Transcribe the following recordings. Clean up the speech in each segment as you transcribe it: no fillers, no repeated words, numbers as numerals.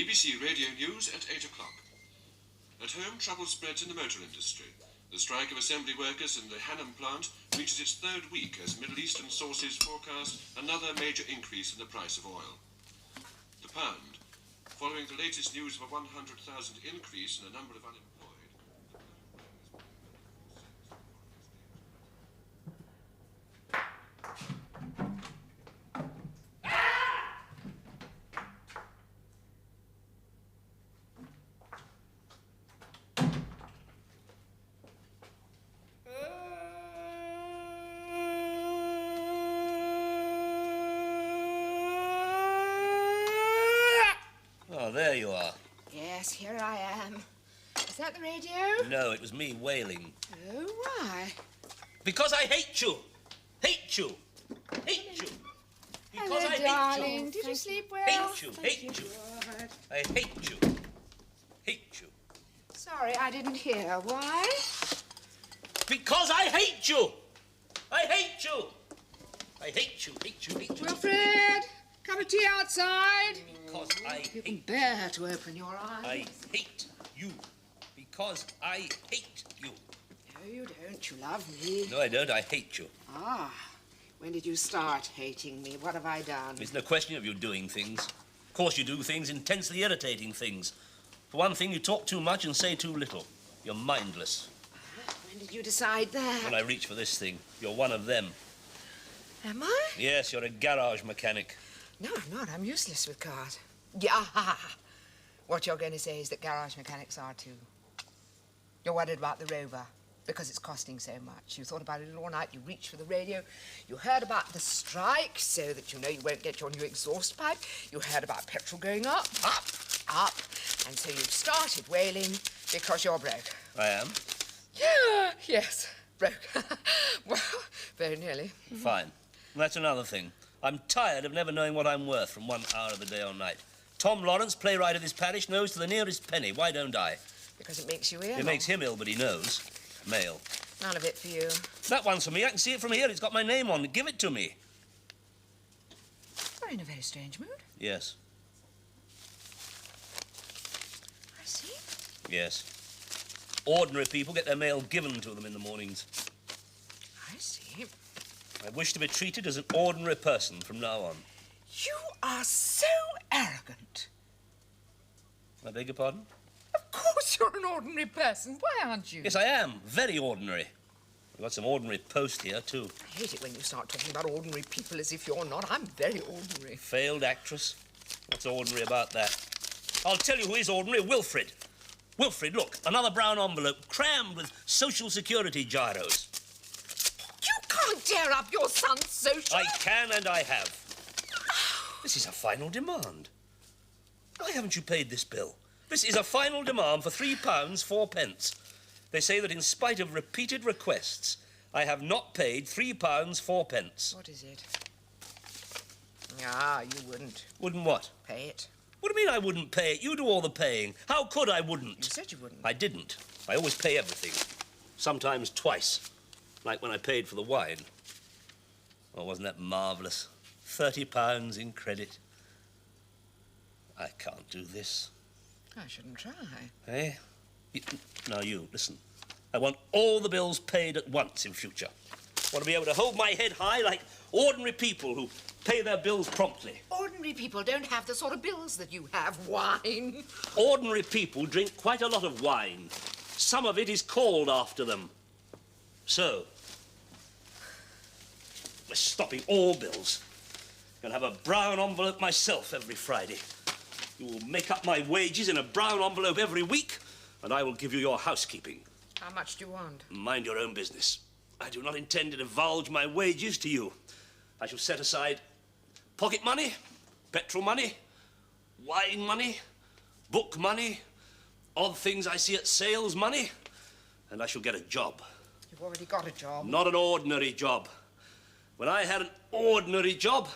BBC Radio News at 8 o'clock. At home, trouble spreads in the motor industry. The strike of assembly workers in the Hannam plant reaches its third week as Middle Eastern sources forecast another major increase in the price of oil. The pound, following the latest news of a 100,000 increase in the number of unemployed. Oh, there you are. Yes, here I am. Is that the radio? No, it was me wailing. Oh, why? Because I hate you. Hate you. Hate you. Because Hello, I hate darling. you. Did you sleep well? Hate you. Thank Hate you. God. I hate you. Hate you. Sorry, I didn't hear. Why? Because I hate you. I hate you. I hate you. Hate you. Hate you. Wilfred, cup of tea outside. Because I You can hate. bear to open your eyes. I hate you. Because I hate you. No, you don't. You love me. No, I don't. I hate you. Ah, when did you start hating me? What have I done? It's no question of you doing things. Of course you do things, intensely irritating things. For one thing, you talk too much and say too little. You're mindless. When did you decide that? When I reach for this thing, you're one of them. Am I? Yes, you're a garage mechanic. No, I'm not. I'm useless with cars. Yeah. What you're going to say is that garage mechanics are too. You're worried about the Rover because it's costing so much. You thought about it all night. You reached for the radio. You heard about the strike so that you know you won't get your new exhaust pipe. You heard about petrol going up. And so you started wailing because you're broke. I am? Yeah, yes, broke. Well, very nearly. Fine. That's another thing. I'm tired of never knowing what I'm worth from 1 hour of the day or night. Tom Lawrence, playwright of this parish, knows to the nearest penny. Why don't I? Because it makes you ill. It makes him ill, but he knows. Mail. None of it for you. That one's for me. I can see it from here. It's got my name on it. Give it to me. You're in a very strange mood. Yes. I see. Yes. Ordinary people get their mail given to them in the mornings. I see. I wish to be treated as an ordinary person from now on. You are so arrogant. I beg your pardon? Of course you're an ordinary person. Why aren't you? Yes, I am. Very ordinary. I've got some ordinary post here, too. I hate it when you start talking about ordinary people as if you're not. I'm very ordinary. Failed actress. What's ordinary about that? I'll tell you who is ordinary. Wilfred. Wilfred, look. Another brown envelope crammed with Social Security gyros. You can't tear up your son's social. I can and I have. This is a final demand. Why haven't you paid this bill? This is a final demand for £3, 4p. They say that in spite of repeated requests, I have not paid £3, 4p. What is it? Ah, you wouldn't. Wouldn't what? Pay it. What do you mean I wouldn't pay it? You do all the paying. How could I wouldn't? You said you wouldn't. I didn't. I always pay everything. Sometimes twice. Like when I paid for the wine. Oh, wasn't that marvellous? £30 in credit. I can't do this. I shouldn't try. Eh? Now you, listen. I want all the bills paid at once in future. I want to be able to hold my head high like ordinary people who pay their bills promptly. Ordinary people don't have the sort of bills that you have. Wine. Ordinary people drink quite a lot of wine. Some of it is called after them. So, we're stopping all bills. I'm going to have a brown envelope myself every Friday. You will make up my wages in a brown envelope every week, and I will give you your housekeeping. How much do you want? Mind your own business. I do not intend to divulge my wages to you. I shall set aside pocket money, petrol money, wine money, book money, odd things I see at sales money, and I shall get a job. You've already got a job. Not an ordinary job. When I had an ordinary job,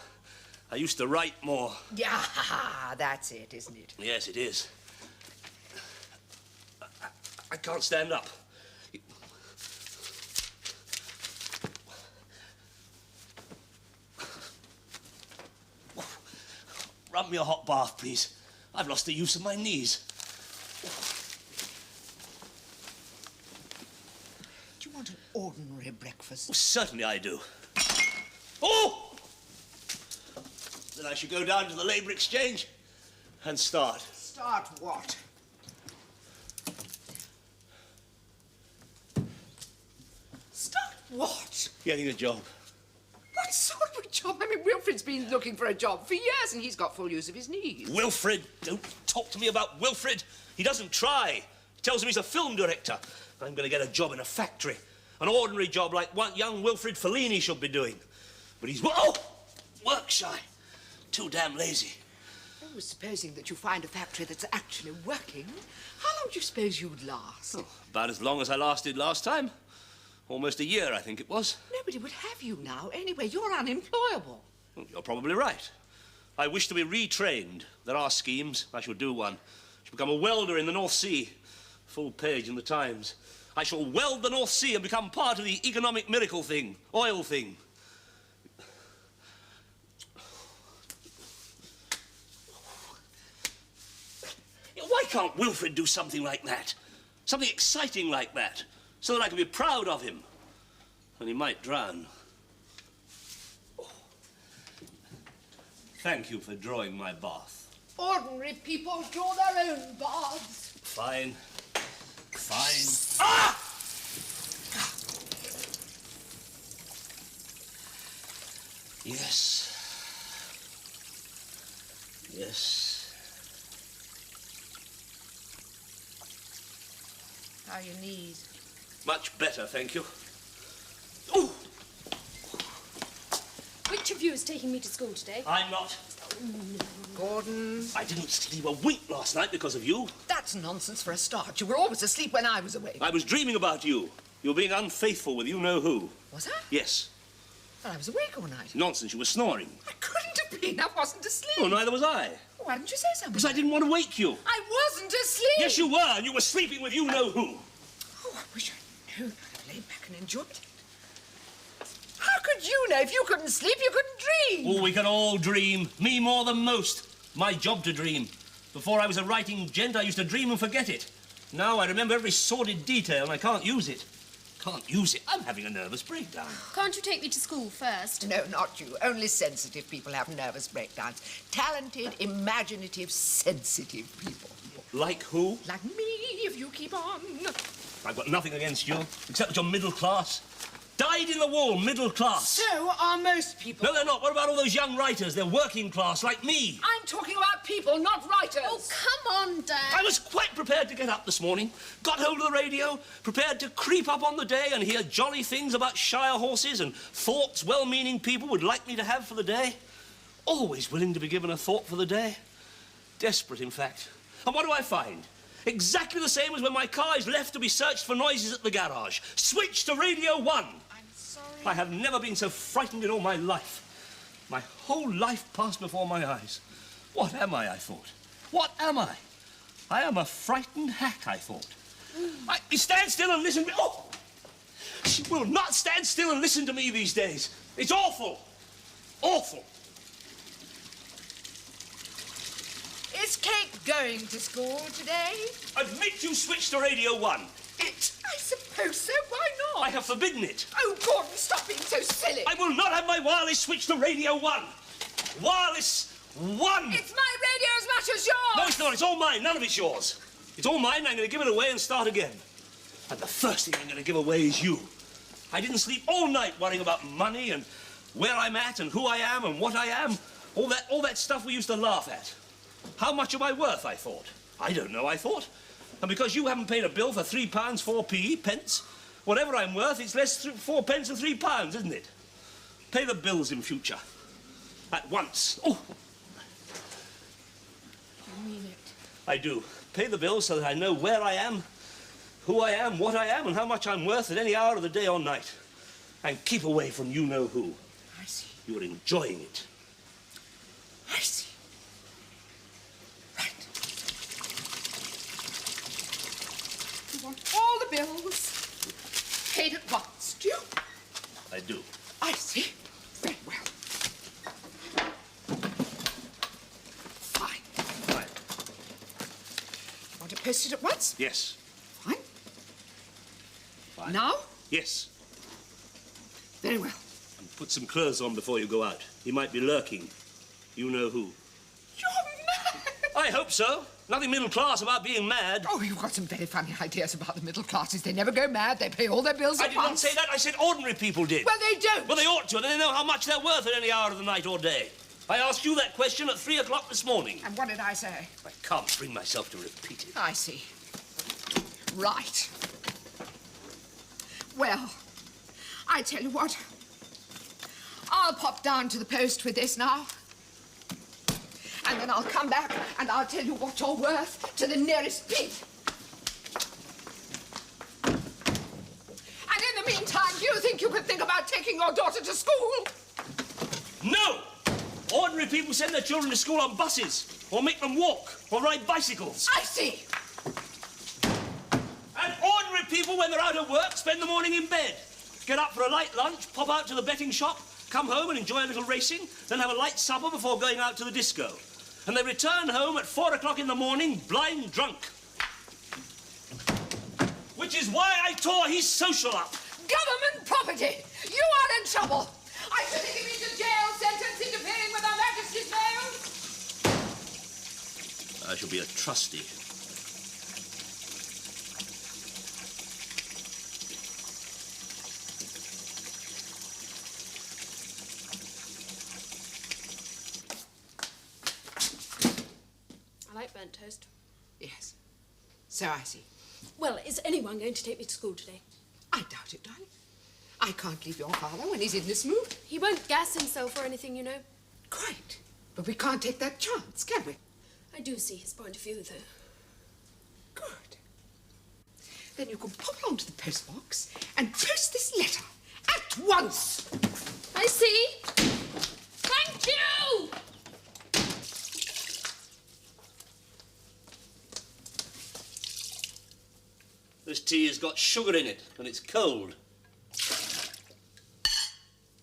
I used to write more. Yeah, that's it, isn't it? Yes, it is. I can't stand up. Run me a hot bath, please. I've lost the use of my knees. Do you want an ordinary breakfast? Well, certainly I do. Oh! Then I should go down to the Labour Exchange and start. Start what? Start what? Getting a job. What sort of a job? I mean, Wilfred's been looking for a job for years and he's got full use of his knees. Wilfred! Don't talk to me about Wilfred. He doesn't try. He tells me he's a film director. I'm going to get a job in a factory. An ordinary job like what young Wilfred Fellini should be doing. But he's, work shy. Too damn lazy. Oh, supposing that you find a factory that's actually working, how long do you suppose you'd last? Oh, about as long as I lasted last time. Almost a year, I think it was. Nobody would have you now. Anyway, you're unemployable. Well, you're probably right. I wish to be retrained. There are schemes. I shall do one. I shall become a welder in the North Sea. Full page in the Times. I shall weld the North Sea and become part of the economic miracle thing. Oil thing. Why can't Wilfred do something like that? Something exciting like that, so that I can be proud of him. And he might drown. Oh. Thank you for drawing my bath. Ordinary people draw their own baths. Fine. Fine. Ah! Yes. Yes. How are your knees? Much better, thank you. Ooh! Which of you is taking me to school today? I'm not. Gordon. I didn't sleep a wink last night because of you. That's nonsense for a start. You were always asleep when I was awake. I was dreaming about you. You were being unfaithful with you-know-who. Was I? Yes. Well, I was awake all night. Nonsense, you were snoring. I couldn't have been. I wasn't asleep. Oh, neither was I. Why didn't you say something? Because I didn't want to wake you. I wasn't asleep. Yes, you were, and you were sleeping with you-know-who. Oh, I wish I'd known. I'd have laid back and enjoyed it. How could you know? If you couldn't sleep, you couldn't dream. Oh, we can all dream. Me more than most. My job to dream. Before I was a writing gent, I used to dream and forget it. Now I remember every sordid detail and I can't use it. Can't use it. I'm having a nervous breakdown. Can't you take me to school first? No, not you. Only sensitive people have nervous breakdowns. Talented, imaginative, sensitive people. Like who? Like me, if you keep on. I've got nothing against you, except that you're middle class. Dyed in the wool, middle class. So are most people. No, they're not. What about all those young writers? They're working class, like me. I'm talking about people, not writers. Oh, come on, Dad. I was quite prepared to get up this morning, got hold of the radio, prepared to creep up on the day and hear jolly things about shire horses and thoughts well-meaning people would like me to have for the day. Always willing to be given a thought for the day. Desperate, in fact. And what do I find? Exactly the same as when my car is left to be searched for noises at the garage. Switch to Radio 1. I'm sorry. I have never been so frightened in all my life. My whole life passed before my eyes. What am I thought? What am I? I am a frightened hack, I thought. Stand still and listen to me. Oh! She will not stand still and listen to me these days. It's awful. Awful. Is Kate going to school today? Admit you switched to Radio 1. I suppose so. Why not? I have forbidden it. Oh, Gordon, stop being so silly. I will not have my wireless switched to Radio 1. Wireless 1. It's my radio as much as yours. No, it's not. It's all mine. None of it's yours. It's all mine, and I'm going to give it away and start again. And the first thing I'm going to give away is you. I didn't sleep all night worrying about money and where I'm at and who I am and what I am. All that stuff we used to laugh at. How much am I worth, I thought. I don't know, I thought. And because you haven't paid a bill for £3, 4p, pence, whatever I'm worth, it's less 4 pence and £3, isn't it? Pay the bills in future. At once. Oh! You mean it? I do. Pay the bills so that I know where I am, who I am, what I am, and how much I'm worth at any hour of the day or night. And keep away from you-know-who. I see. You're enjoying it. I see. Right. You want all the bills paid at once, do you? I do. I see. Very well. Fine. Fine. post it at once? Yes. Fine. Fine. Now? Yes. Very well. And put some clothes on before you go out. He might be lurking. You know who. You're mad! I hope so. Nothing middle class about being mad. Oh, you've got some very funny ideas about the middle classes. They never go mad. They pay all their bills I at did once. not say that. I said ordinary people did. Well, they don't. Well, they ought to, and then they know how much they're worth at any hour of the night or day. I asked you that question at 3 o'clock this morning. And what did I say? I can't bring myself to repeat it. I see. Right. Well, I tell you what. I'll pop down to the post with this now. And then I'll come back and I'll tell you what you're worth to the nearest pig. And in the meantime, do you think you could think about taking your daughter to school? No! Ordinary people send their children to school on buses, or make them walk, or ride bicycles. I see. And ordinary people, when they're out of work, spend the morning in bed. Get up for a light lunch, pop out to the betting shop, come home and enjoy a little racing, then have a light supper before going out to the disco. And they return home at 4 o'clock in the morning, blind drunk. Which is why I tore his social up. Government property! You are in trouble! I should take him into jail, sentenced into paying with Her Majesty's mail! I shall be a trustee. I like burnt toast. Yes. So I see. Well, is anyone going to take me to school today? I doubt it, darling. I can't leave your father when he's in this mood. He won't gas himself or anything, you know. Quite. But we can't take that chance, can we? I do see his point of view, though. Good. Then you can pop along to the postbox and post this letter at once. I see. Thank you! This tea has got sugar in it, and it's cold.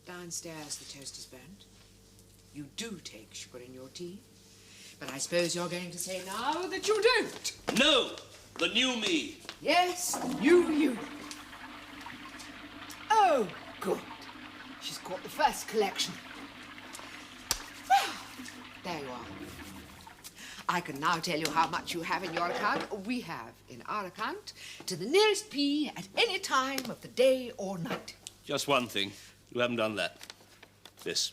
Downstairs, the toast is burnt. You do take sugar in your tea. But I suppose you're going to say now that you don't. No! The new me. Yes, you. Oh, good. She's caught the first collection. Well, there you are. I can now tell you how much you have in your account. We have in our account to the nearest p at any time of the day or night. Just one thing. You haven't done that. This.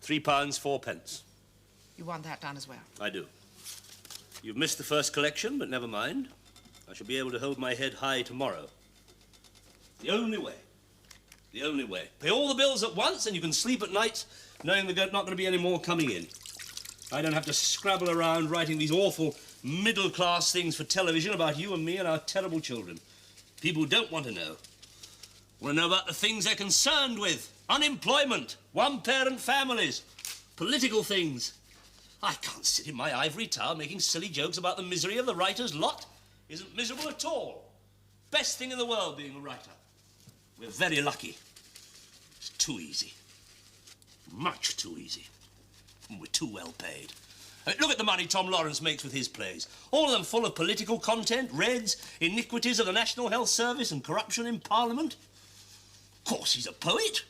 £3, 4 pence. You want that done as well? I do. You've missed the first collection, but never mind. I shall be able to hold my head high tomorrow. The only way. The only way. Pay all the bills at once and you can sleep at night knowing there's not going to be any more coming in. I don't have to scrabble around writing these awful middle-class things for television about you and me and our terrible children. People don't want to know. Want to know about the things they're concerned with. Unemployment, one-parent families, political things. I can't sit in my ivory tower making silly jokes about the misery of the writer's lot. Isn't miserable at all. Best thing in the world being a writer. We're very lucky. It's too easy. Much too easy. And we're too well paid. Look at the money Tom Lawrence makes with his plays. All of them full of political content, reds, iniquities of the National Health Service and corruption in Parliament. Of course, he's a poet.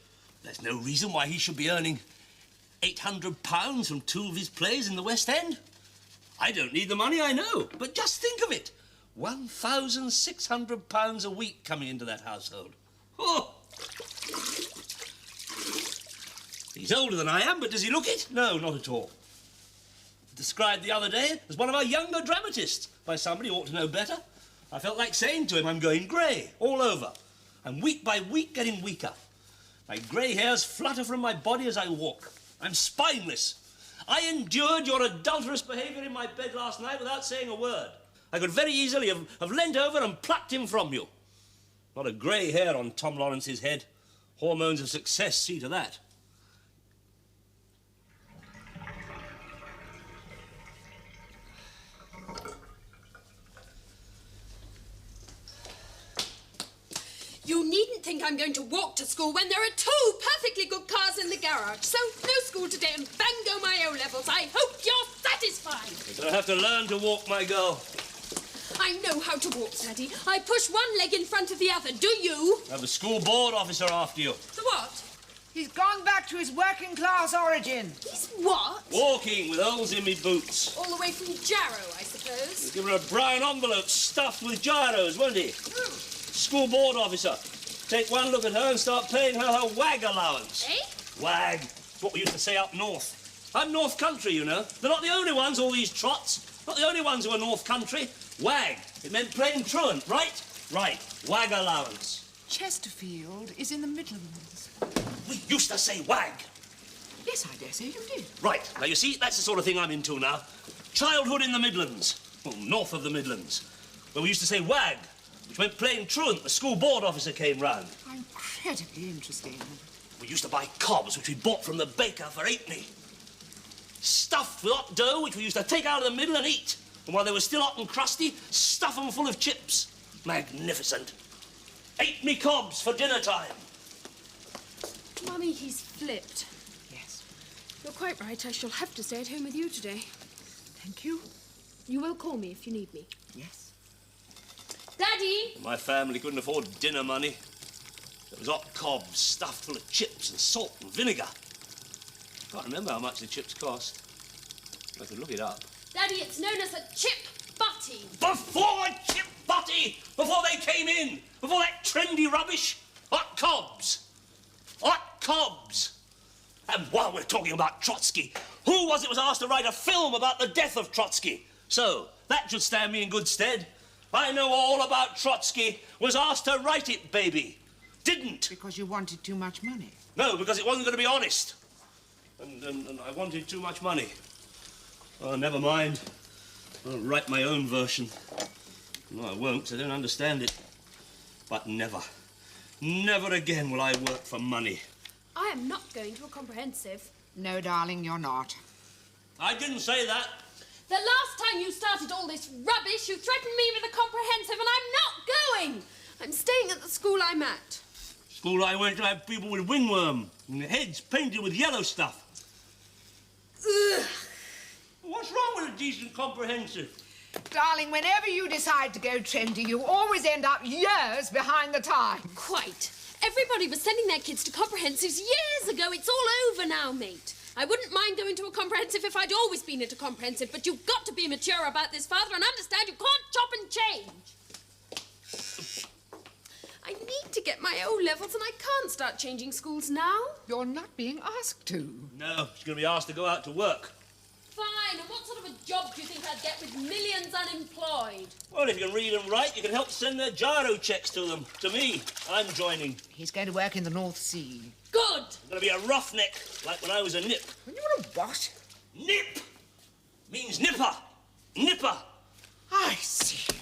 There's no reason why he should be earning £800 from 2 of his plays in the West End. I don't need the money, I know. But just think of it. £1,600 a week coming into that household. Oh! He's older than I am, but does he look it? No, not at all. Described the other day as one of our younger dramatists by somebody who ought to know better. I felt like saying to him, I'm going grey all over. I'm week by week getting weaker. My grey hairs flutter from my body as I walk. I'm spineless. I endured your adulterous behaviour in my bed last night without saying a word. I could very easily have leant over and plucked him from you. Not a grey hair on Tom Lawrence's head. Hormones of success see to that. You needn't think I'm going to walk to school when there are 2 perfectly good cars in the garage. So, no school today and bang go my O-levels. I hope you're satisfied. You're going to have to learn to walk, my girl. I know how to walk, Daddy. I push one leg in front of the other. Do you? Have the school board officer after you. The what? He's gone back to his working class origin. He's what? Walking with holes in me boots. All the way from Jarrow, I suppose. Give her a brown envelope stuffed with gyros, won't he? School board officer. Take one look at her and start paying her her wag allowance. Eh? Wag. It's what we used to say up north. I'm North Country, you know. They're not the only ones, all these trots. Not the only ones who are North Country. Wag. It meant plain truant, right? Right. Wag allowance. Chesterfield is in the Midlands. We used to say wag. Yes, I dare say you did. Right. Now, you see, that's the sort of thing I'm into now. Childhood in the Midlands. Well, north of the Midlands. Where we used to say wag, which meant plain truant. The school board officer came round. Incredibly interesting. We used to buy cobs, which we bought from the baker for 8p. Stuffed with hot dough, which we used to take out of the middle and eat. And while they were still hot and crusty, stuff them full of chips. Magnificent. 8p cobs for dinner time. Mummy, he's flipped. Yes. You're quite right. I shall have to stay at home with you today. Thank you. You will call me if you need me. Yes. Daddy! My family couldn't afford dinner money. There was hot cobs stuffed full of chips and salt and vinegar. I can't remember how much the chips cost. I could look it up. Daddy, it's known as a chip butty. Before chip butty! Before they came in! Before that trendy rubbish! Hot cobs! Hot cobs! And while we're talking about Trotsky, who was asked to write a film about the death of Trotsky? So, that should stand me in good stead. I know all about Trotsky. Was asked to write it, baby. Didn't. Because you wanted too much money. No, because it wasn't going to be honest. And I wanted too much money. Oh, never mind. I'll write my own version. No, I won't, 'cause I don't understand it. But never, never again will I work for money. I am not going to a comprehensive. No, darling, you're not. I didn't say that. The last time you started all this rubbish, you threatened me with a comprehensive, and I'm not going. I'm staying at the school I'm at. School I went to had people with wingworm and their heads painted with yellow stuff. Ugh. What's wrong with a decent comprehensive? Darling, whenever you decide to go trendy, you always end up years behind the time. Quite. Everybody was sending their kids to comprehensives years ago. It's all over now, mate. I wouldn't mind going to a comprehensive if I'd always been at a comprehensive, but you've got to be mature about this, Father, and understand you can't chop and change. I need to get my O-levels, and I can't start changing schools now. You're not being asked to. No, she's going to be asked to go out to work. Fine, and what sort of a job do you think I'd get with millions unemployed? Well, if you can read and write, you can help send their gyro checks to them. To me. I'm joining. He's going to work in the North Sea. Good. I'm going to be a roughneck, like when I was a nip. When you were a what? Nip means nipper. Nipper. I see.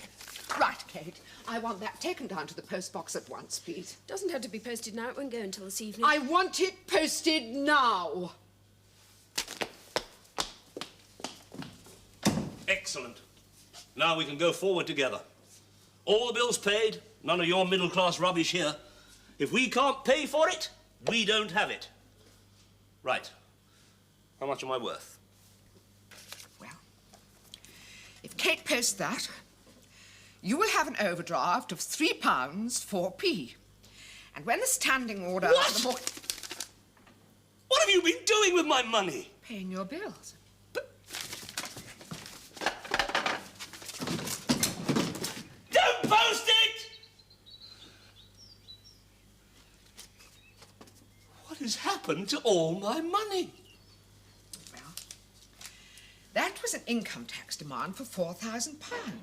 Right, Kate. I want that taken down to the post box at once, please. Doesn't have to be posted now. It won't go until this evening. I want it posted now. Excellent. Now we can go forward together. All the bills paid, none of your middle-class rubbish here. If we can't pay for it, we don't have it. Right. How much am I worth? Well, if Kate posts that, you will have an overdraft of £3 4p. And when the standing order... What? What have you been doing with my money? Paying your bills. Don't post it! What has happened to all my money? Well, that was an income tax demand for £4,000,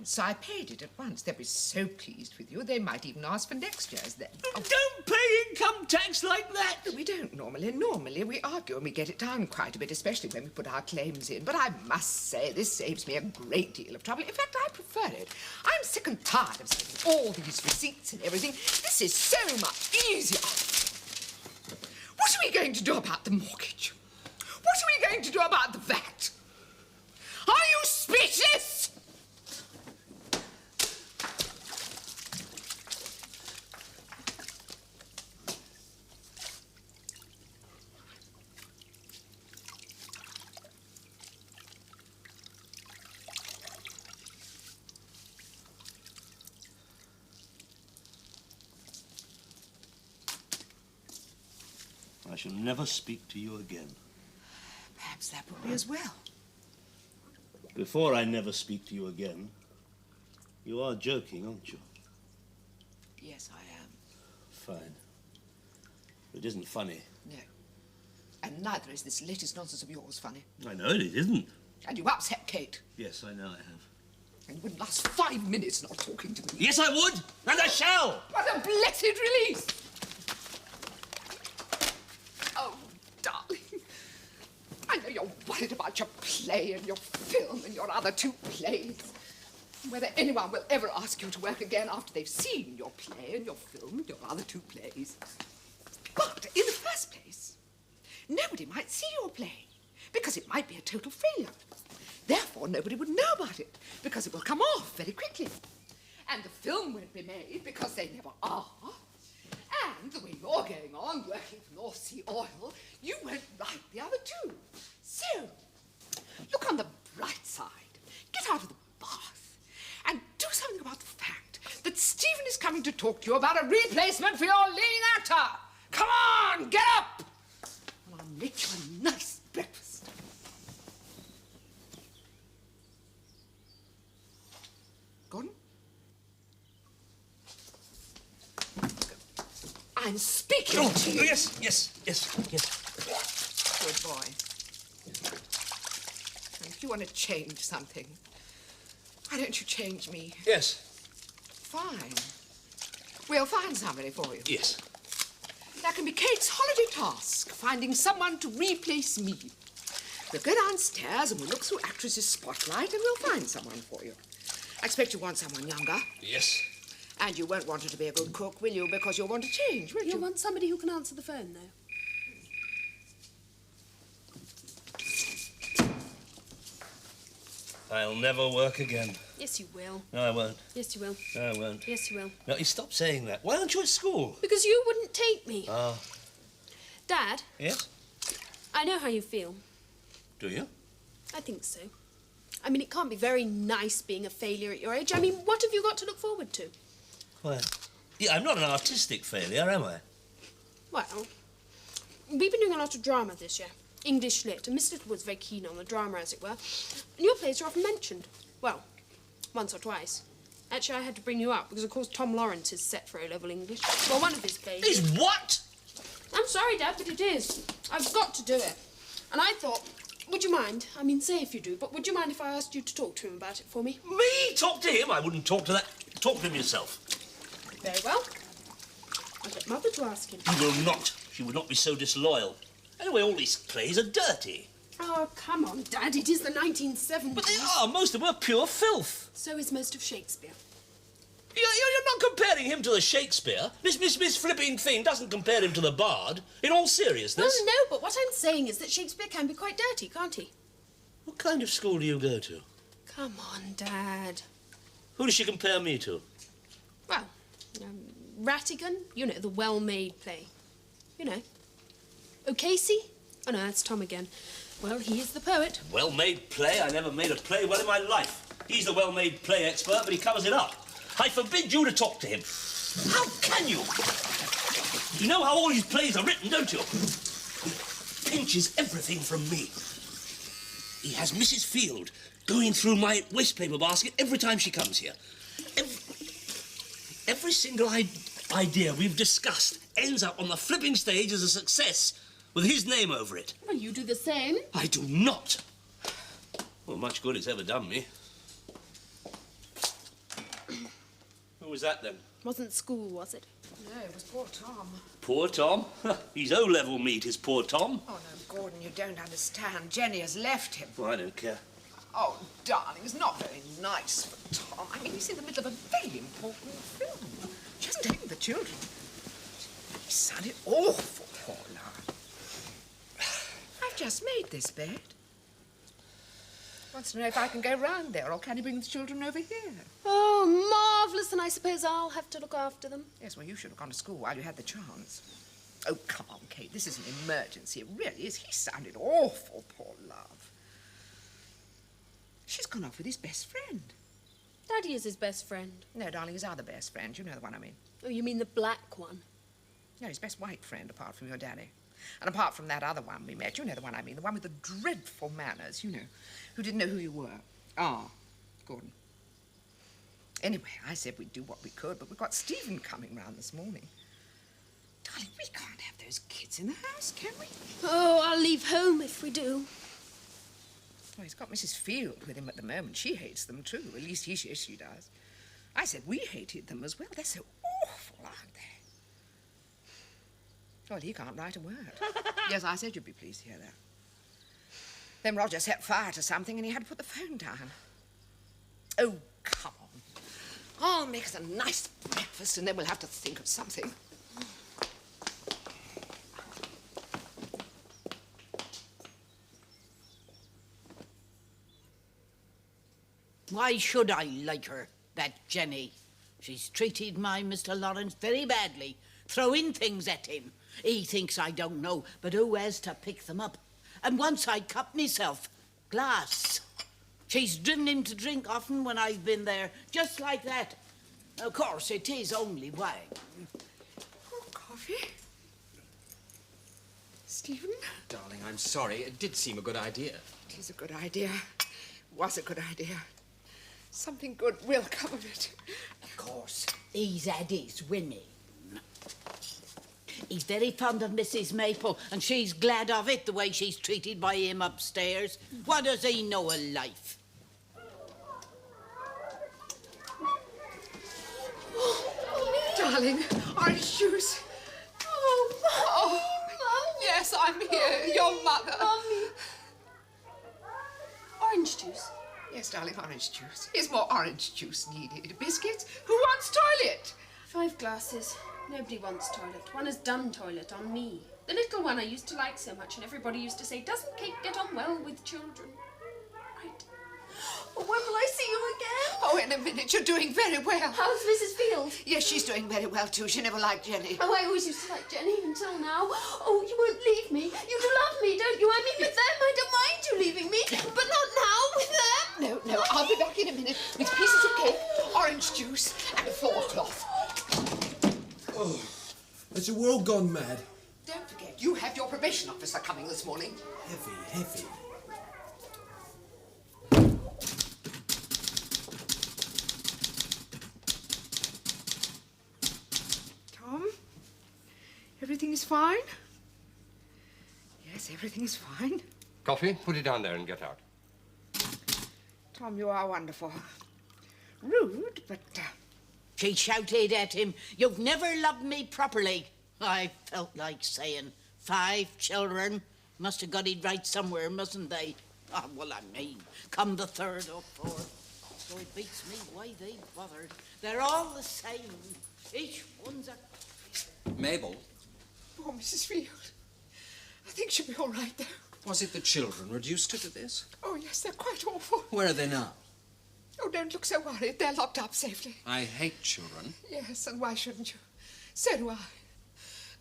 so I paid it at once. They'll be so pleased with you, they might even ask for next year's then. Oh, Don't pay income tax like that. we don't normally. Normally we argue and we get it down quite a bit, especially when we put our claims in. But I must say, this saves me a great deal of trouble. In fact, I prefer it. I'm sick and tired of sending all these receipts and everything. This is so much easier. What are we going to do about the mortgage? What are we going to do about the VAT? Are you speechless? I shall never speak to you again. Perhaps that would be as well. Before I never speak to you again, you are joking, aren't you? Yes, I am. Fine. It isn't funny. No. And neither is this latest nonsense of yours funny. I know it isn't. And you upset Kate. Yes, I know I have. And you wouldn't last 5 minutes not talking to me. Yes, I would, and I shall. What a blessed release! Oh, darling. I know you're worried about your play and your film and your other 2 plays. Whether anyone will ever ask you to work again after they've seen your play and your film and your other 2 plays. But in the first place, nobody might see your play because it might be a total failure. Therefore, nobody would know about it because it will come off very quickly. And the film won't be made because they never are. And the way you're going on, working for North Sea Oil, you won't write the other 2. So, look on the bright side. Get out of the bath and do something about the fact that Stephen is coming to talk to you about a replacement for your leading actor. Come on, get up! And I'll make you a nice breakfast. Gordon? I'm speaking to you. Yes. Good boy. And if you want to change something, why don't you change me? Yes. Fine. We'll find somebody for you. Yes. That can be Kate's holiday task, finding someone to replace me. We'll go downstairs and we'll look through actresses' spotlight and we'll find someone for you. I expect you want someone younger. Yes. And you won't want her to be a good cook, will you? Because you'll want to change, won't you? You'll want somebody who can answer the phone, though. I'll never work again. Yes, you will. No, I won't. Yes, you will. No, I won't. Yes, you will. No, you stop saying that. Why aren't you at school? Because you wouldn't take me. Ah. Dad, Yes? I know how you feel. Do you? I think so. I mean, it can't be very nice being a failure at your age. I mean, what have you got to look forward to? Well, yeah, I'm not an artistic failure, am I? Well, we've been doing a lot of drama this year. English lit, and Miss Littlewood's very keen on the drama, as it were. And your plays are often mentioned. Well, once or twice. Actually, I had to bring you up because, of course, Tom Lawrence is set for A-level English. Well, one of his plays... Is what? I'm sorry, Dad, but it is. I've got to do it. And I thought, would you mind? I mean, say if you do, but would you mind if I asked you to talk to him about it for me? Me? Talk to him? I wouldn't talk to that. Talk to him yourself. Very well. I'll get Mother to ask him. You will not. She would not be so disloyal. Anyway, all these plays are dirty. Oh, come on, Dad. It is the 1970s. But they are. Most of them are pure filth. So is most of Shakespeare. You're not comparing him to the Shakespeare. Miss Flipping Thing doesn't compare him to the Bard. In all seriousness. Well, no, but what I'm saying is that Shakespeare can be quite dirty, can't he? What kind of school do you go to? Come on, Dad. Who does she compare me to? Well, Rattigan, you know, the well-made play. You know. O'Casey? Oh, no, that's Tom again. Well, he is the poet. Well-made play? I never made a play well in my life. He's the well-made play expert, but he covers it up. I forbid you to talk to him. How can you? You know how all his plays are written, don't you? Pinches everything from me. He has Mrs. Field going through my waste paper basket every time she comes here. Every single idea we've discussed ends up on the flipping stage as a success with his name over it. Well, you do the same. I do not. Well, much good it's ever done me. Who was that, then? Wasn't school, was it? No, it was poor Tom. Poor Tom? He's O-level meat, is poor Tom. Oh, no, Gordon, you don't understand. Jenny has left him. Well, I don't care. Oh, darling, it's not very nice for Tom. I mean, he's in the middle of a very important film. She hasn't taken the children. He sounded awful, poor lad. I've just made this bed. Wants to know if I can go round there, or can he bring the children over here? Oh, marvellous, and I suppose I'll have to look after them. Yes, well, you should have gone to school while you had the chance. Oh, come on, Kate, this is an emergency. It really is. He sounded awful, poor love. She's gone off with his best friend. Daddy is his best friend. No, darling, his other best friend. You know the one I mean. Oh, you mean the black one? No, his best white friend, apart from your daddy. And apart from that other one we met, you know the one I mean, the one with the dreadful manners, you know, who didn't know who you were. Ah, Gordon. Anyway, I said we'd do what we could, but we've got Stephen coming round this morning. Darling, we can't have those kids in the house, can we? Oh, I'll leave home if we do. Well, he's got Mrs. Field with him at the moment. She hates them too. At least he says she does. I said we hated them as well. They're so awful, aren't they? Well, he can't write a word. Yes, I said you'd be pleased to hear that. Then Roger set fire to something and he had to put the phone down. Oh, come on. I'll make us a nice breakfast and then we'll have to think of something. Why should I like her, that Jenny? She's treated my Mr. Lawrence very badly, throwing things at him. He thinks I don't know, but who has to pick them up? And once I cut myself, glass. She's driven him to drink often when I've been there, just like that. Of course, it is only wine. Oh, coffee? Stephen? Darling, I'm sorry. It did seem a good idea. It is a good idea. Was a good idea. Something good will come of it. Of course, he's had his women. He's very fond of Mrs. Maple, and she's glad of it, the way she's treated by him upstairs. What does he know of life? Oh, darling, orange juice. Oh, Mummy, Mummy. Yes, I'm here, your mother. Mummy. Orange juice. Yes, darling, orange juice. Is more orange juice needed? Biscuits? Who wants toilet? 5 glasses. Nobody wants toilet. One has done toilet on me. The little one I used to like so much, and everybody used to say, doesn't Kate get on well with children? Right. Oh, when will I see you again? Oh, in a minute. You're doing very well. How's Mrs. Field? Yes, she's doing very well, too. She never liked Jenny. Oh, I always used to like Jenny until now. Oh, you won't leave me. You do love me, don't you? I mean, with them, I don't mind you leaving me. But not now, with them. No, I'll be back in a minute with pieces of cake, orange juice, and a floor cloth. Oh, has the world gone mad? Don't forget, you have your probation officer coming this morning. Heavy. Tom, everything is fine? Yes, everything is fine. Coffee? Put it down there and get out. Tom, you are wonderful. Rude, but... She shouted at him, "You've never loved me properly." I felt like saying, 5 children. Must have got it right somewhere, mustn't they? Ah, well, I mean, come the 3rd or 4th. So it beats me why they bothered. They're all the same. Each one's a... Mabel, Oh, Mrs. Field. I think she'll be all right, though. was it the children reduced her to this? Oh, yes, they're quite awful. Where are they now? Oh, don't look so worried. They're locked up safely. I hate children. Yes, and why shouldn't you? So do I.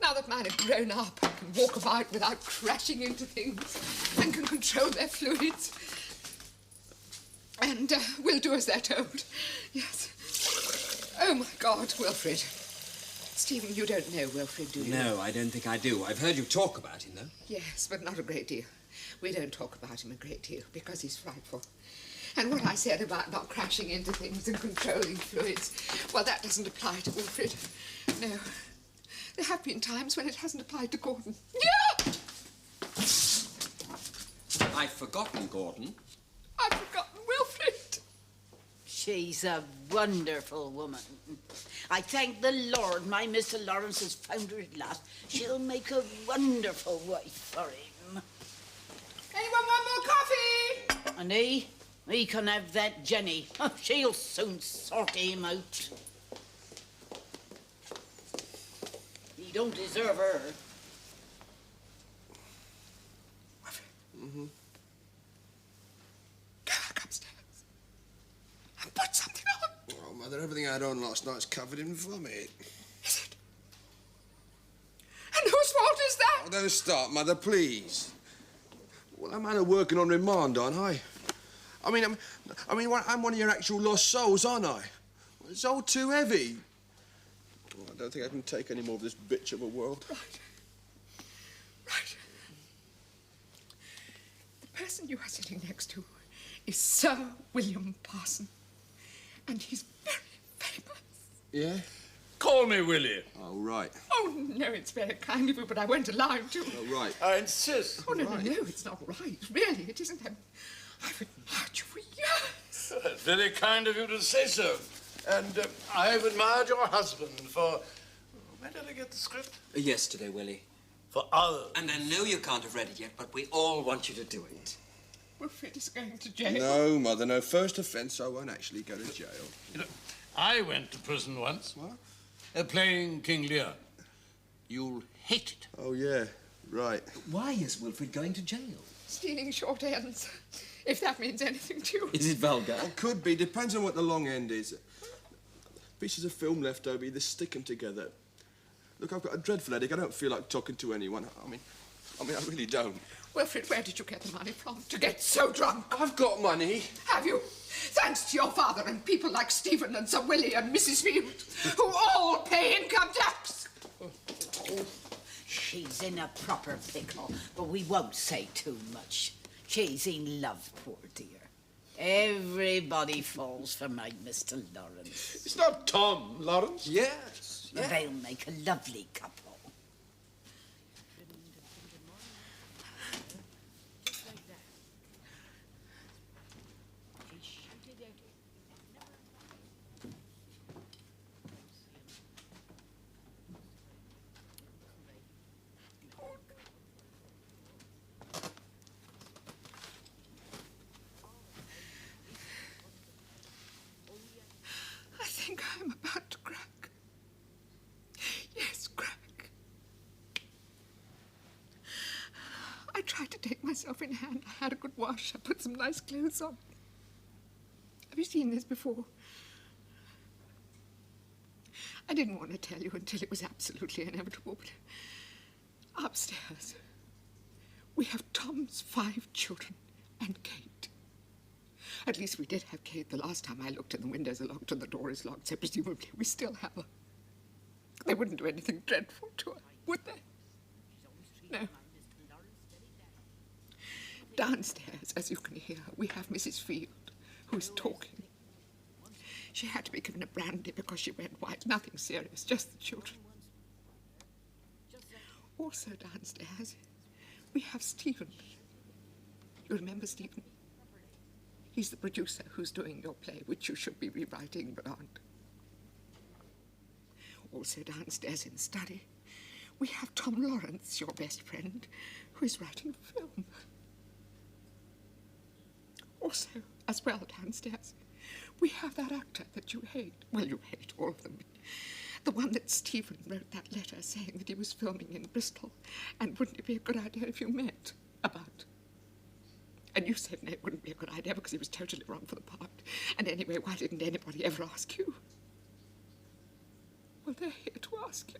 Now that mine have grown up and can walk about without crashing into things and can control their fluids. And will do as they're told. Yes. Oh, my God, Wilfred. Stephen, you don't know Wilfred, do you? No, I don't think I do. I've heard you talk about him, though. Yes, but not a great deal. We don't talk about him a great deal because he's frightful. And what I said about not crashing into things and controlling fluids, well, that doesn't apply to Wilfred. No. There have been times when it hasn't applied to Gordon. Yeah! I've forgotten Gordon. I've forgotten Wilfred. She's a wonderful woman. I thank the Lord my Mr. Lawrence has found her at last. She'll make a wonderful wife for him. Anyone want more coffee? And he can have that Jenny. Oh, she'll soon sort him out. He don't deserve her. Mm-hmm. Go back upstairs and put something on. Oh, Mother, everything I had on last night's covered in vomit. Is it? And whose fault is that? Oh, don't start, Mother, please. Well, I'm out of working on remand, aren't I? I mean, I'm one of your actual lost souls, aren't I? It's all too heavy. Oh, I don't think I can take any more of this bitch of a world. Right. person you are sitting next to is Sir William Parson. And he's very famous. Yeah? Call me Willie. Oh, right. Oh, no, it's very kind of you, but I won't allow him to. Oh, right. I insist. Oh, no, right. no, it's not right. Really, it isn't. I've admired you for years. That's very kind of you to say so. And I've admired your husband for... When did I get the script? Yesterday, Willie. For hours. And I know you can't have read it yet, but we all want you to do it. Wilfred is going to jail. No, Mother, no. First offence, I won't actually go to jail. You know, I went to prison once. What? Playing King Lear. You'll hate it. Oh, yeah. Right. Why is Wilfred going to jail? Stealing short ends, if that means anything to you. Is it vulgar? Well, could be. Depends on what the long end is. Pieces of film left over, either stick them together. Look, I've got a dreadful headache. I don't feel like talking to anyone. I mean, I really don't. Wilfred, where did you get the money from to get so drunk? I've got money. Have you? Thanks to your father and people like Stephen and Sir Willie and Mrs. Field, who all pay income tax. She's in a proper pickle, but we won't say too much. She's in love, poor dear. Everybody falls for my Mr. Lawrence. It's not Tom Lawrence. Yes. They'll make a lovely couple. I think I'm about to crack. Yes, crack. I tried to take myself in hand. I had a good wash. I put some nice clothes on. Have you seen this before? I didn't want to tell you until it was absolutely inevitable, but upstairs, we have Tom's 5 children and Kate. At least we did have Kate the last time I looked, and the windows are locked and the door is locked, so presumably we still have her. They wouldn't do anything dreadful to her, would they? No. Downstairs, as you can hear, we have Mrs. Field, who's talking. She had to be given a brandy because she went white. Nothing serious, just the children. Also downstairs, we have Stephen. You remember Stephen? He's the producer who's doing your play, which you should be rewriting but aren't. Also downstairs in the study, we have Tom Lawrence, your best friend, who is writing film. Also, as well downstairs, we have that actor that you hate. Well, you hate all of them. The one that Stephen wrote that letter saying that he was filming in Bristol, and wouldn't it be a good idea if you met about? And you said no, it wouldn't be a good idea because he was totally wrong for the part. And anyway, why didn't anybody ever ask you? Well, they're here to ask you.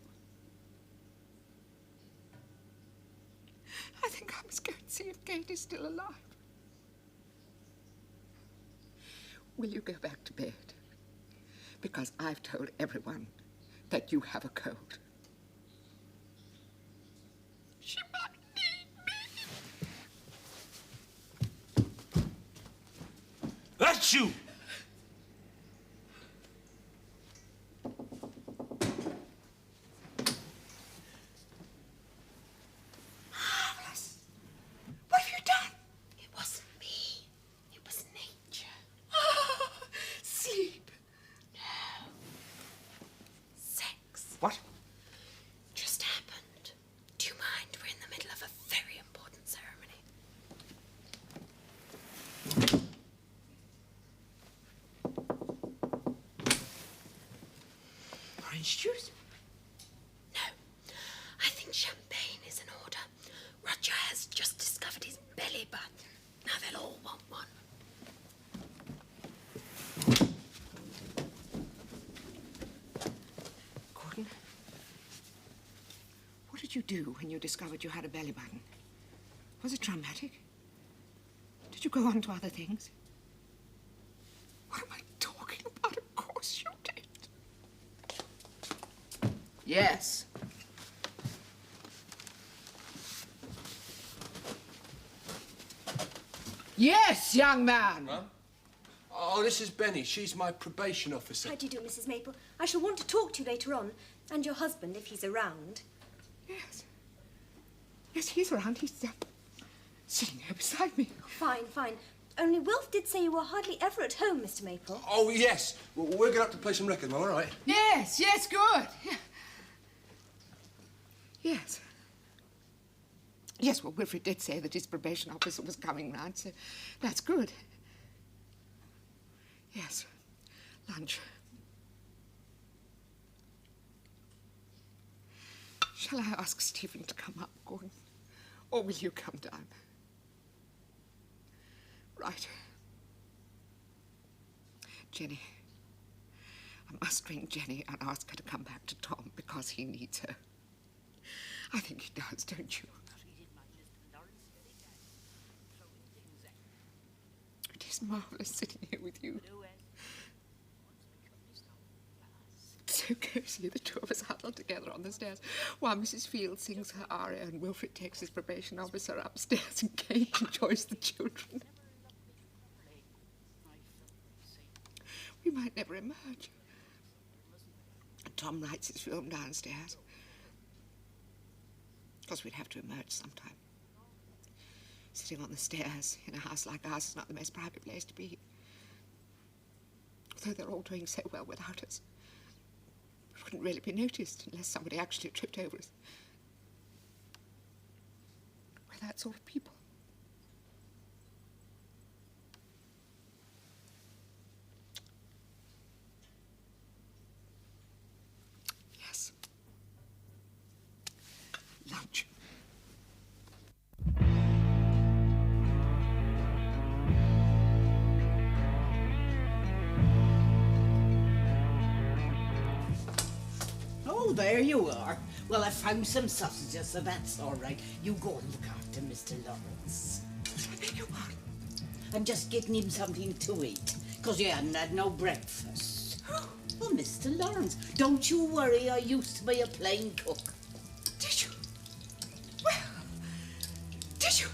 I think I must go and see if Kate is still alive. Will you go back to bed? Because I've told everyone that you have a cold. She might need me. That's you! Marvelous. What have you done? It wasn't me. It was nature. Ah, sleep. No. Sex. What? Just happened. Do you mind? We're in the middle of a very important ceremony. Orange juice? No. I think champagne is in order. Roger has just discovered his belly button. Now they'll all want one. Gordon, what did you do when you discovered you had a belly button? Was it traumatic? Did you go on to other things? What am I talking about? Of course you did. Yes. Yes, young man. Mum? Oh, this is Benny. She's my probation officer. How do you do, Mrs. Maple? I shall want to talk to you later on. And your husband, if he's around. Yes. Yes, he's around. He's sitting here beside me. Fine, fine. Only Wilf did say you were hardly ever at home, Mr. Maple. Oh, yes. Well, we're going up to play some record, Mum, all right? Yes, yes, good. Yeah. Yes. Yes, well, Wilfred did say that his probation officer was coming round, so that's good. Yes. Lunch. Shall I ask Stephen to come up, Gordon? Or will you come down? Right. Jenny. I must ring Jenny and ask her to come back to Tom because he needs her. I think he does, don't you? It is marvellous sitting here with you. So cosy, the two of us huddled together on the stairs while Mrs. Field sings her aria and Wilfred takes his probation officer upstairs and Kate enjoys the children. We might never emerge. And Tom writes his film downstairs. Because we'd have to emerge sometime. Sitting on the stairs in a house like ours is not the most private place to be. Although they're all doing so well without us. We wouldn't really be noticed unless somebody actually tripped over us. We're that sort of people. Yes. Lunch. Oh, there you are. Well, I found some sausages, so that's all right. You go and look after Mr. Lawrence. I beg your pardon. I'm just getting him something to eat, 'cause you hadn't had no breakfast. Oh, Mr. Lawrence, don't you worry. I used to be a plain cook. Did you? Well, did you?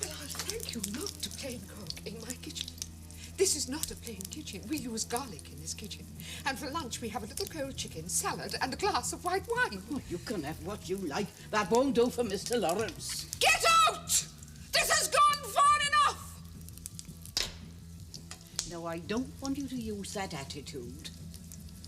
Well, I'll thank you not to plain cook in my kitchen. This is not a plain kitchen. We use garlic in this kitchen. And for lunch, we have a little cold chicken, salad, and a glass of white wine. Oh, you can have what you like. That won't do for Mr. Lawrence. Get out! This has gone far enough! No, I don't want you to use that attitude.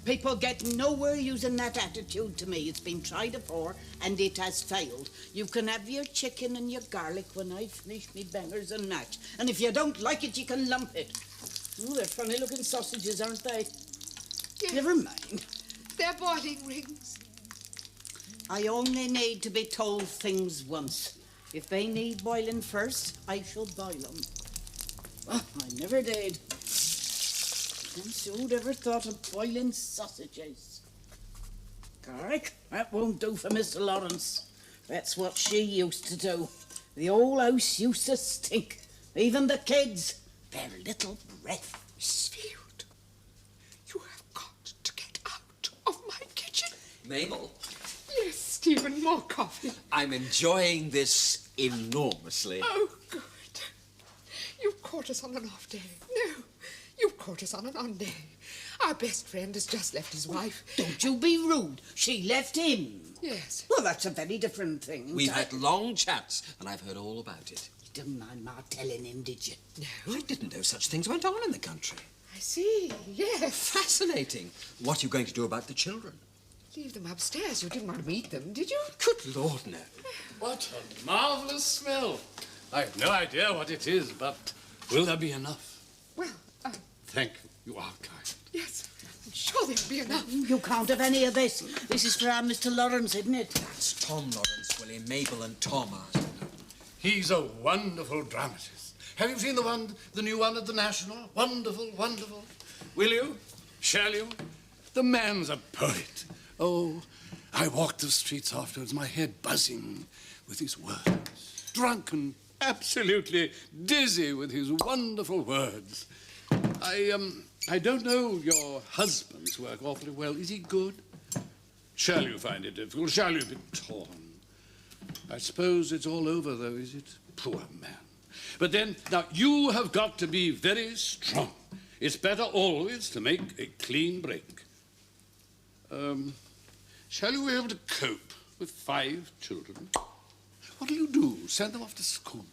People get nowhere using that attitude to me. It's been tried before, and it has failed. You can have your chicken and your garlic when I finish me bangers and mash. And if you don't like it, you can lump it. Oh, they're funny-looking sausages, aren't they? Yes. Never mind. They're boiling rings. I only need to be told things once. If they need boiling first, I shall boil them. Oh, I never did. And who'd ever thought of boiling sausages? Garlic? That won't do for Mr. Lawrence. That's what she used to do. The whole house used to stink. Even the kids. Their little breath. Miss Field, you have got to get out of my kitchen. Mabel, Yes, Stephen, more coffee. I'm enjoying this enormously. Oh, good. You've caught us on an off day. No, you've caught us on an on day. Our best friend has just left his wife. Don't you be rude. She left him. Yes. Well, that's a very different thing. We've had long chats, and I've heard all about it. You didn't mind Ma telling him, did you? No. I didn't know such things went on in the country. I see, yes. Fascinating. What are you going to do about the children? Leave them upstairs. You didn't want to meet them, did you? Good Lord, no. What a marvellous smell. I have no idea what it is, but will there be enough? Well, Thank you. You are kind. yes. I'm sure there'll be enough. You can't have any of this. This is for our Mr. Lawrence, isn't it? That's Tom Lawrence, Willie. Mabel and Tom are. He's a wonderful dramatist. Have you seen the new one at the National? Wonderful, wonderful. Will you? Shall you? The man's a poet. Oh, I walked the streets afterwards, my head buzzing with his words. Drunken, absolutely dizzy with his wonderful words. I don't know your husband's work awfully well. Is he good? Shall you find it difficult? Shall you be torn? I suppose it's all over, though, is it? poor man. But then, now, you have got to be very strong. It's better always to make a clean break. Shall you be able to cope with 5 children? What'll you do? Send them off to school?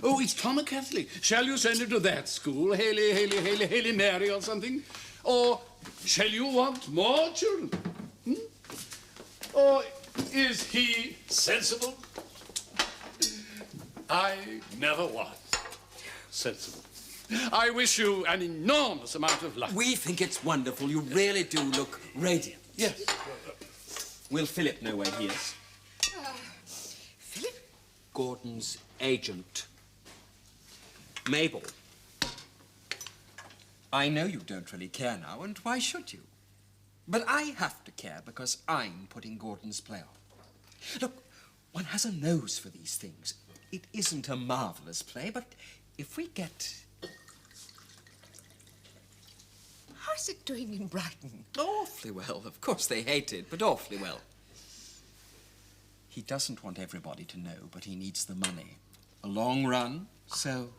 Oh, it's Tom and Kathleen. Shall you send him to that school? Haley Mary or something? Or shall you want more children? Or is he sensible? I never was sensible. I wish you an enormous amount of luck. We think it's wonderful. You really do look radiant. Yes. Will Philip know where he is? Philip? Gordon's agent. Mabel. I know you don't really care now, and why should you? But I have to care because I'm putting Gordon's play on. Look, one has a nose for these things. It isn't a marvellous play, but if we get... How's it doing in Brighton? Awfully well. Of course they hate it, but awfully well. He doesn't want everybody to know, but he needs the money. A long run, so...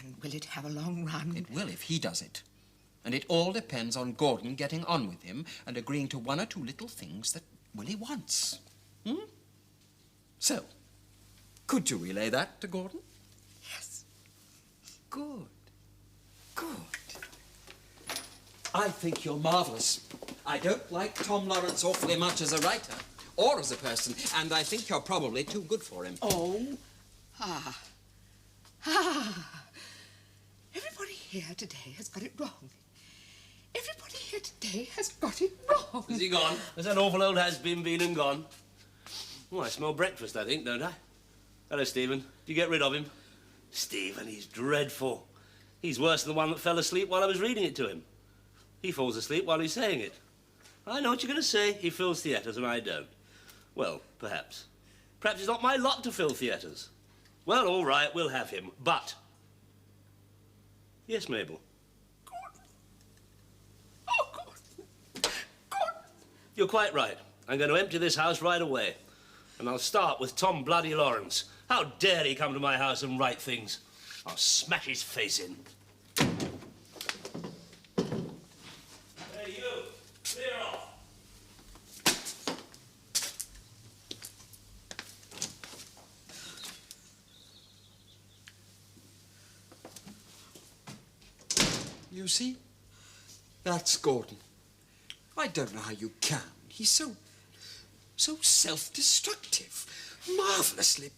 And will it have a long run? It will if he does it. And it all depends on Gordon getting on with him and agreeing to 1 or 2 little things that Willie wants. So, could you relay that to Gordon? Yes. Good. Good. I think you're marvellous. I don't like Tom Lawrence awfully much as a writer or as a person, and I think you're probably too good for him. Oh. Everybody here today has got it wrong. Everybody here today has got it wrong. Is he gone? Has that awful old has-been been and gone? Oh, I smell breakfast, I think, don't I? Hello, Stephen. Did you get rid of him? Stephen, he's dreadful. He's worse than the one that fell asleep while I was reading it to him. He falls asleep while he's saying it. I know what you're going to say. He fills theatres and I don't. Well, perhaps. Perhaps it's not my lot to fill theatres. Well, all right, we'll have him. But... Yes, Mabel? You're quite right. I'm going to empty this house right away. And I'll start with Tom Bloody Lawrence. How dare he come to my house and write things? I'll smash his face in. Hey, you! Clear off! You see? That's Gordon. I don't know how you can. He's so self-destructive. Marvellously.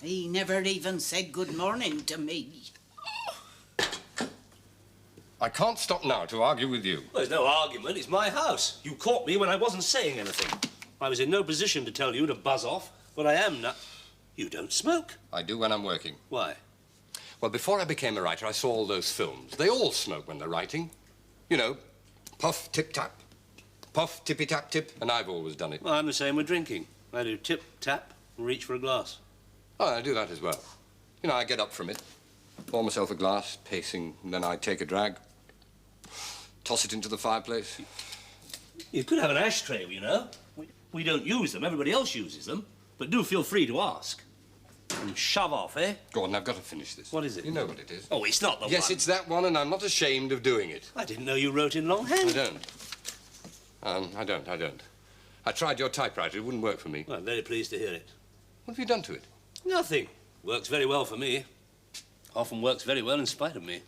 He never even said good morning to me. I can't stop now to argue with you. Well, there's no argument. It's my house. You caught me when I wasn't saying anything. I was in no position to tell you to buzz off, but I am now. You don't smoke. I do when I'm working. Why? Well, before I became a writer, I saw all those films. They all smoke when they're writing. You know, puff, tip-tap. Puff, tippy-tap-tip, and I've always done it. Well, I'm the same with drinking. I do tip-tap and reach for a glass. Oh, I do that as well. You know, I get up from it, pour myself a glass, pacing, and then I take a drag, toss it into the fireplace. You could have an ashtray, you know. We don't use them. Everybody else uses them. But do feel free to ask. And shove off, eh? Gordon, I've got to finish this. What is it? You know what it is. Oh, it's not the one. Yes, it's that one, and I'm not ashamed of doing it. I didn't know you wrote in longhand. I don't. I don't. I tried your typewriter. It wouldn't work for me. Well, I'm very pleased to hear it. What have you done to it? Nothing. Works very well for me. Often works very well in spite of me.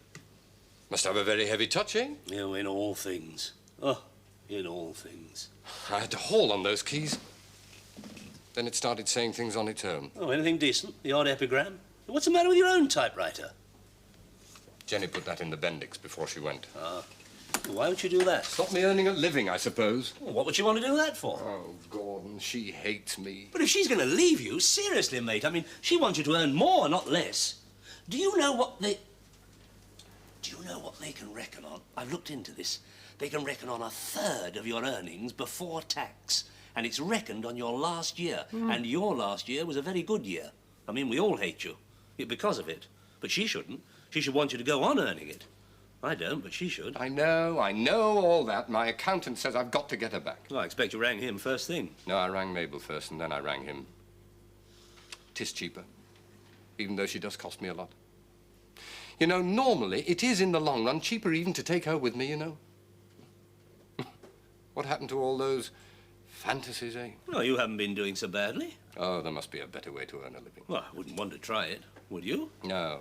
Must have a very heavy touch, eh? You know, in all things. Oh, in all things. I had to haul on those keys. Then it started saying things on its own. Oh, anything decent? The odd epigram? What's the matter with your own typewriter? Jenny put that in the Bendix before she went. Ah. Why would you do that? Stop me earning a living, I suppose. Well, what would she want to do that for? Oh, Gordon, she hates me. But if she's going to leave you, seriously, mate, I mean, she wants you to earn more, not less. Do you know what they can reckon on? I've looked into this. They can reckon on 1/3 of your earnings before tax. And it's reckoned on your last year. And your last year was a very good year. I mean, we all hate you because of it. But she shouldn't. She should want you to go on earning it. I don't, but she should. I know all that. My accountant says I've got to get her back. Well, I expect you rang him first thing. No, I rang Mabel first, and then I rang him. 'Tis cheaper, even though she does cost me a lot. You know, normally, it is in the long run cheaper even to take her with me, you know. What happened to all those fantasies, eh? Well, you haven't been doing so badly. Oh, there must be a better way to earn a living. Well, I wouldn't want to try it, would you? No.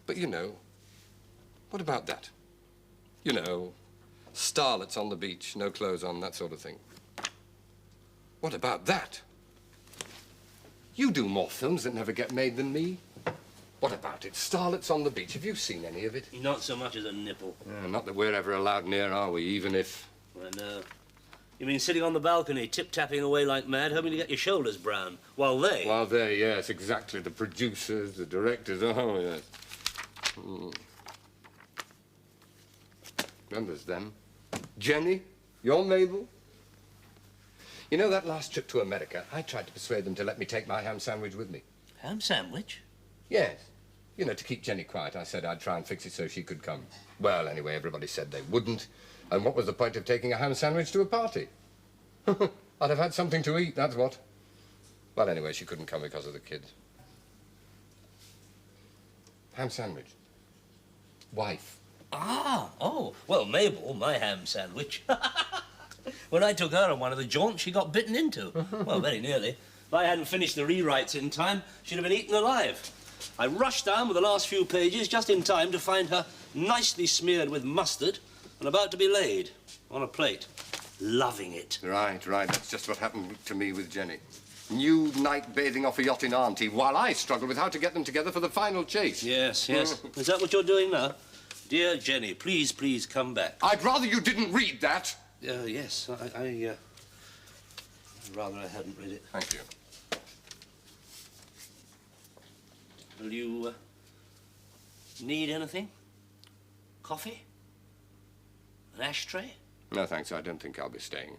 But, you know, what about that? You know, starlets on the beach, no clothes on, that sort of thing. What about that? You do more films that never get made than me. What about it? Starlets on the beach. Have you seen any of it? Not so much as a nipple. Not that we're ever allowed near, are we? Even if... I know. You mean sitting on the balcony, tip-tapping away like mad, hoping to get your shoulders brown, while they... While they, yes, exactly. The producers, the directors, oh, yes. Then there's them. Jenny, you're Mabel. You know, that last trip to America, I tried to persuade them to let me take my ham sandwich with me. Ham sandwich? Yes. You know, to keep Jenny quiet, I said I'd try and fix it so she could come. Well, anyway, everybody said they wouldn't. And what was the point of taking a ham sandwich to a party? I'd have had something to eat, that's what. Well, anyway, she couldn't come because of the kids. Ham sandwich. Wife. Oh, well, Mabel, my ham sandwich. When I took her on one of the jaunts, she got bitten into. Well, very nearly. If I hadn't finished the rewrites in time, she'd have been eaten alive. I rushed down with the last few pages just in time to find her nicely smeared with mustard and about to be laid on a plate. Loving it. Right. That's just what happened to me with Jenny. Nude night bathing off a yacht in Auntie, while I struggled with how to get them together for the final chase. Yes. Is that what you're doing now? Dear Jenny, please come back. I'd rather you didn't read that. Yes, I'd rather I hadn't read it. Thank you. Will you need anything? Coffee? An ashtray? No, thanks. I don't think I'll be staying.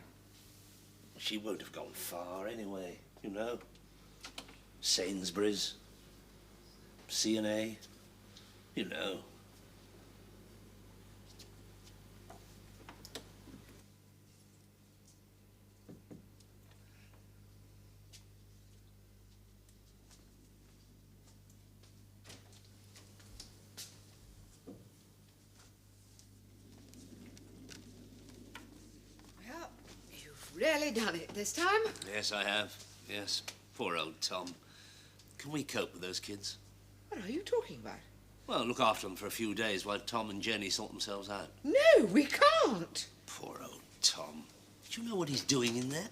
She won't have gone far anyway, you know. Sainsbury's, C&A, you know. Really done it this time? Yes, I have. Yes. Poor old Tom. Can we cope with those kids? What are you talking about? Well, look after them for a few days while Tom and Jenny sort themselves out. No, we can't. Poor old Tom. Do you know what he's doing in there?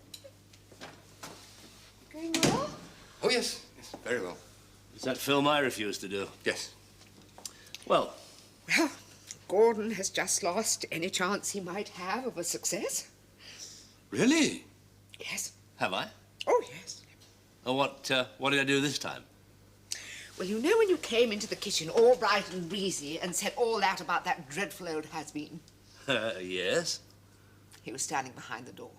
Going well? Oh, yes, very well. It's that film I refused to do. Yes. Well, Gordon has just lost any chance he might have of a success. Really? Yes. have I? Oh, yes. Oh, what did I do this time? Well, you know when you came into the kitchen all bright and breezy and said all that about that dreadful old has-been? Yes. He was standing behind the door.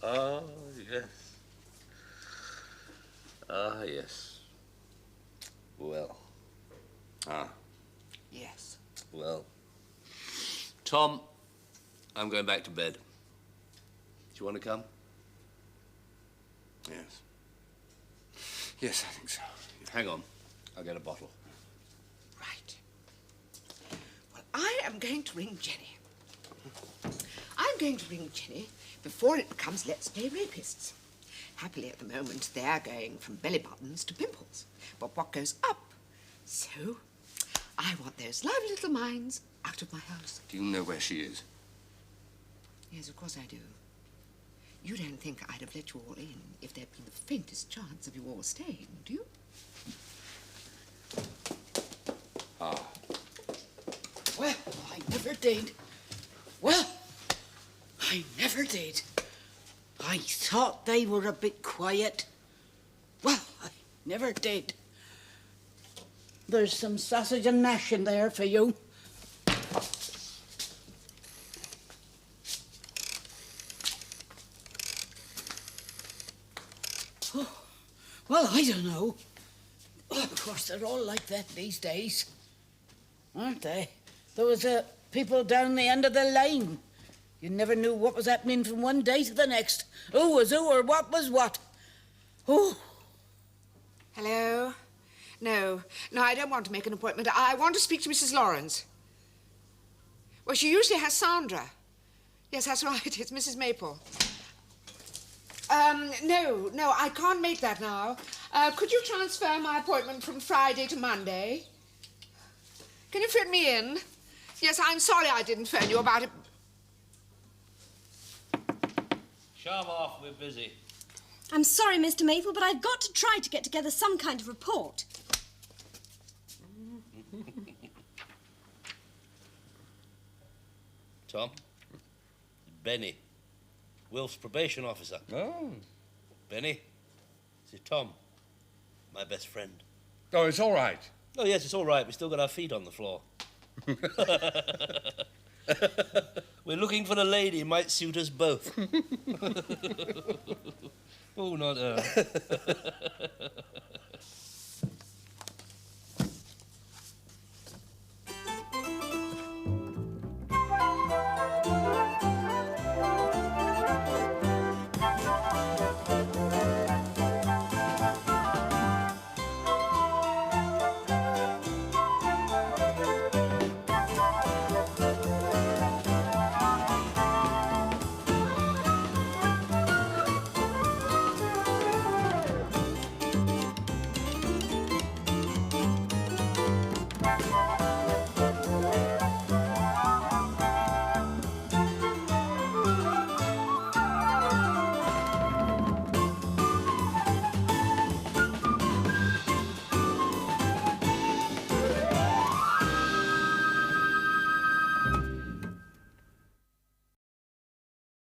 Oh, yes. Ah, yes. Well. Ah. Yes. Well. Tom, I'm going back to bed. Do you want to come? Yes. Yes, I think so. Hang on. I'll get a bottle. Right. Well, I am going to ring Jenny. I'm going to ring Jenny before it becomes let's play rapists. Happily, at the moment, they're going from belly buttons to pimples. But what goes up? So, I want those lively little minds out of my house. Do you know where she is? Yes, of course I do. You don't think I'd have let you all in if there'd been the faintest chance of you all staying, do you? Ah. Well, I never did. Well, I never did. I thought they were a bit quiet. Well, I never did. There's some sausage and mash in there for you. Oh, well, I don't know. Of course, they're all like that these days, aren't they? There was people down the end of the line. You never knew what was happening from one day to the next. Who was who or what was what. Oh. Hello? No, I don't want to make an appointment. I want to speak to Mrs. Lawrence. Well, she usually has Sandra. Yes, that's right. It's Mrs. Maple. No, I can't make that now. Could you transfer my appointment from Friday to Monday? Can you fit me in? Yes, I'm sorry I didn't phone you about it. Shove off, we're busy. I'm sorry, Mr. Maple, but I've got to try to get together some kind of report. Tom? Benny. Wilf's probation officer. Oh. Benny? This is Tom. My best friend. Oh, it's all right. Oh, yes, it's all right. We've still got our feet on the floor. We're looking for a lady who might suit us both. Oh, not her.